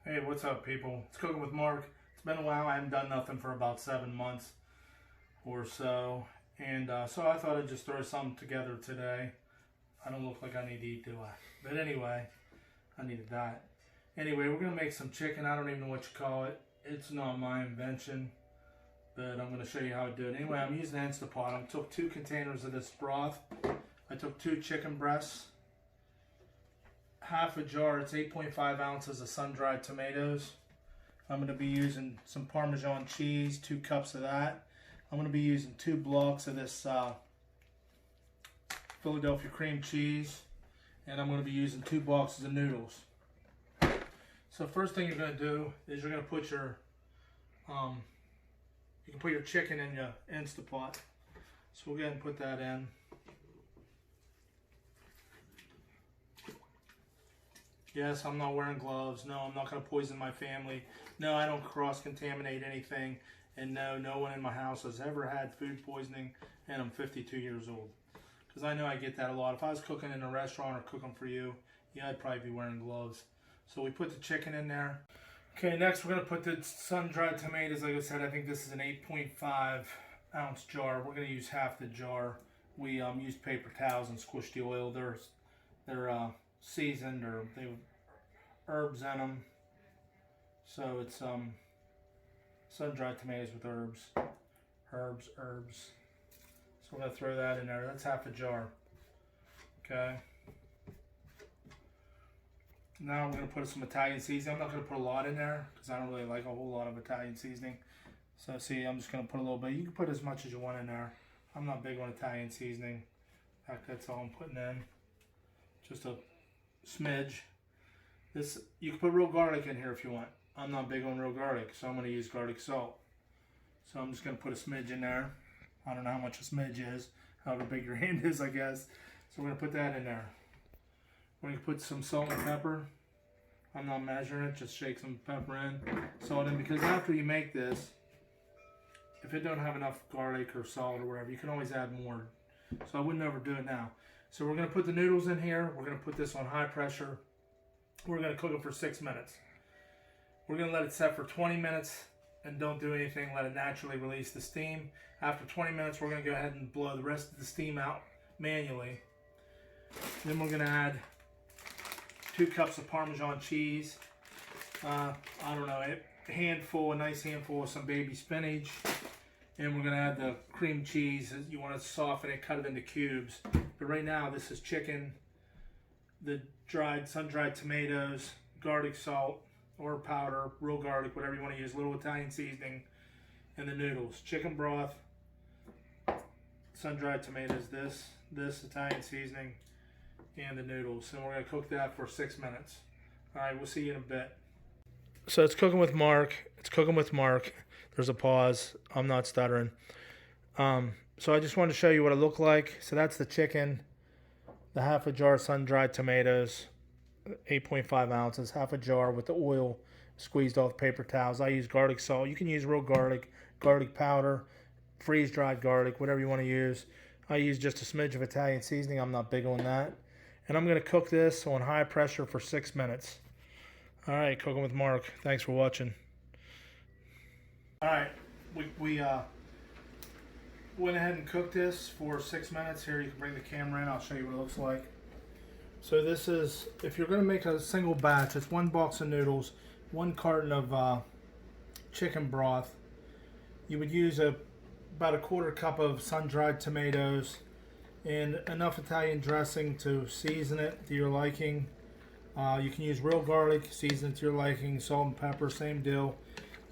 Hey, what's up, people? It's Cooking with Mark. It's been a while. I haven't done nothing for about 7 months or so. And so I thought I'd just throw something together today. I don't look like I need to eat, do I? But anyway, I needed that. Anyway, we're going to make some chicken. I don't even know what you call it. It's not my invention, but I'm going to show you how to do it. Anyway, I'm using Instapot. I took 2 containers of this broth. I took 2 chicken breasts. Half a jar, it's 8.5 ounces of sun-dried tomatoes. I'm going to be using some Parmesan cheese, 2 cups of that. I'm going to be using 2 blocks of this Philadelphia cream cheese. And I'm going to be using 2 boxes of noodles. So first thing you're going to do is you're going to put your, you can put your chicken in your Instapot. So we'll go ahead and put that in. Yes, I'm not wearing gloves. No, I'm not going to poison my family. No, I don't cross-contaminate anything. And no, no one in my house has ever had food poisoning, and I'm 52 years old. Because I know I get that a lot. If I was cooking in a restaurant or cooking for you, yeah, I'd probably be wearing gloves. So we put the chicken in there. Okay, next we're going to put the sun-dried tomatoes. Like I said, I think this is an 8.5 ounce jar. We're going to use half the jar. We used paper towels and squished the oil. They're seasoned, or they have herbs in them, so it's sun-dried tomatoes with herbs. So we're gonna throw that in there. That's half a jar. Okay, now we're gonna put some Italian seasoning. I'm not gonna put a lot in there because I don't really like a whole lot of Italian seasoning. So see, I'm just gonna put a little bit. You can put as much as you want in there. I'm not big on Italian seasoning. In fact, that's all I'm putting in. Just a smidge. This, you can put real garlic in here if you want. I'm not big on real garlic, so I'm going to use garlic salt. So I'm just going to put a smidge in there. I don't know how much a smidge is, however big your hand is, I guess. So we're going to put that in there. We're going to put some salt and pepper. I'm not measuring it, just shake some pepper in, salt in, because after you make this, if it don't have enough garlic or salt or whatever, you can always add more. So I wouldn't overdo it now. So we're going to put the noodles in here. We're going to put this on high pressure. We're going to cook it for 6 minutes. We're going to let it set for 20 minutes and don't do anything. Let it naturally release the steam. After 20 minutes, we're going to go ahead and blow the rest of the steam out manually. Then we're going to add 2 cups of Parmesan cheese. I don't know, a nice handful of some baby spinach. And we're going to add the cream cheese. You want to soften it, cut it into cubes. But right now, this is chicken, the sun-dried tomatoes, garlic salt or powder, real garlic, whatever you want to use, a little Italian seasoning, and the noodles. Chicken broth, sun-dried tomatoes, this Italian seasoning, and the noodles. And we're going to cook that for 6 minutes. All right, we'll see you in a bit. So it's Cooking with Mark. It's Cooking with Mark. There's a pause. I'm not stuttering. So I just wanted to show you what it looked like. So that's the chicken, the half a jar sun-dried tomatoes, 8.5 ounces, half a jar with the oil squeezed off paper towels. I use garlic salt. You can use real garlic, garlic powder, freeze-dried garlic, whatever you want to use. I use just a smidge of Italian seasoning. I'm not big on that. And I'm going to cook this on high pressure for 6 minutes. All right, Cooking with Mark. Thanks for watching. All right, we went ahead and cooked this for 6 minutes. Here, you can bring the camera in. I'll show you what it looks like. So this is, if you're going to make a single batch, it's 1 box of noodles, 1 carton of chicken broth. You would use about a 1/4 cup of sun-dried tomatoes and enough Italian dressing to season it to your liking. You can use real garlic, season it to your liking, salt and pepper, same deal.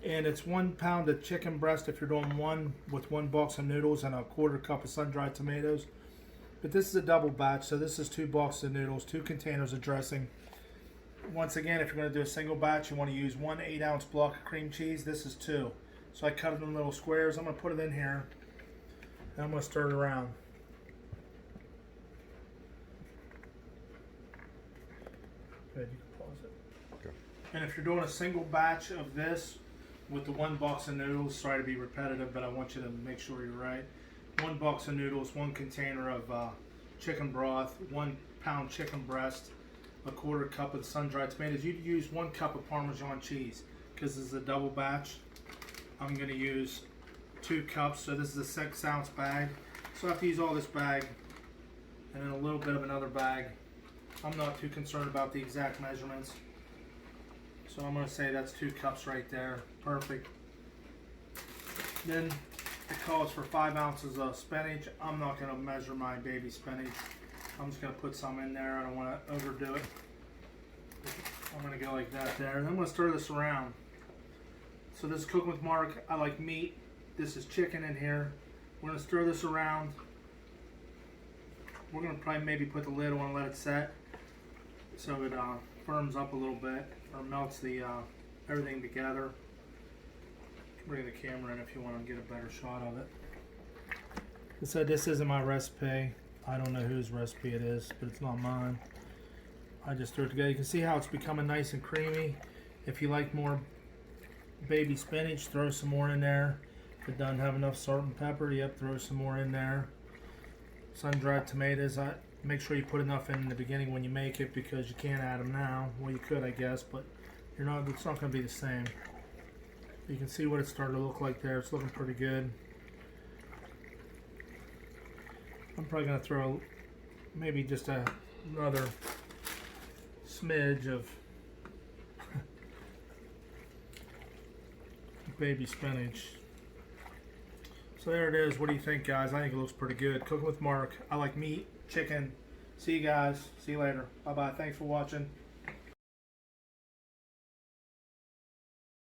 And it's 1 pound of chicken breast if you're doing one with 1 box of noodles and a 1/4 cup of sun-dried tomatoes. But this is a double batch, so this is 2 boxes of noodles, 2 containers of dressing. Once again, if you're going to do a single batch, you want to use 1 8-ounce block of cream cheese. This is 2. So I cut it in little squares. I'm going to put it in here, and I'm going to stir it around. Good, you can pause it. Okay. And if you're doing a single batch of this, with the 1 box of noodles, sorry to be repetitive, but I want you to make sure you're right. 1 box of noodles, 1 container of chicken broth, 1 pound chicken breast, a quarter cup of the sun-dried tomatoes. You'd use 1 cup of Parmesan cheese because this is a double batch. I'm going to use 2 cups, so this is a 6-ounce bag. So I have to use all this bag and then a little bit of another bag. I'm not too concerned about the exact measurements. So I'm going to say that's 2 cups right there. Perfect. Then it calls for 5 ounces of spinach. I'm not going to measure my baby spinach. I'm just going to put some in there. I don't want to overdo it. I'm going to go like that there. And I'm going to stir this around. So this is Cooking with Mark. I like meat. This is chicken in here. We're going to stir this around. We're going to probably maybe put the lid on and let it set so it firms up a little bit or melts the everything together. Bring the camera in if you want to get a better shot of it. So this isn't my recipe. I don't know whose recipe it is, but it's not mine. I just threw it together. You can see how it's becoming nice and creamy. If you like more baby spinach, throw some more in there. If it doesn't have enough salt and pepper, yep, throw some more in there. Sun-dried tomatoes, make sure you put enough in the beginning when you make it because you can't add them now. Well, you could, I guess, but it's not going to be the same. You can see what it's starting to look like there. It's looking pretty good. I'm probably going to throw maybe just another smidge of baby spinach. So there it is. What do you think, guys? I think it looks pretty good. Cooking with Mark. I like meat, chicken. See you guys. See you later. Bye-bye. Thanks for watching.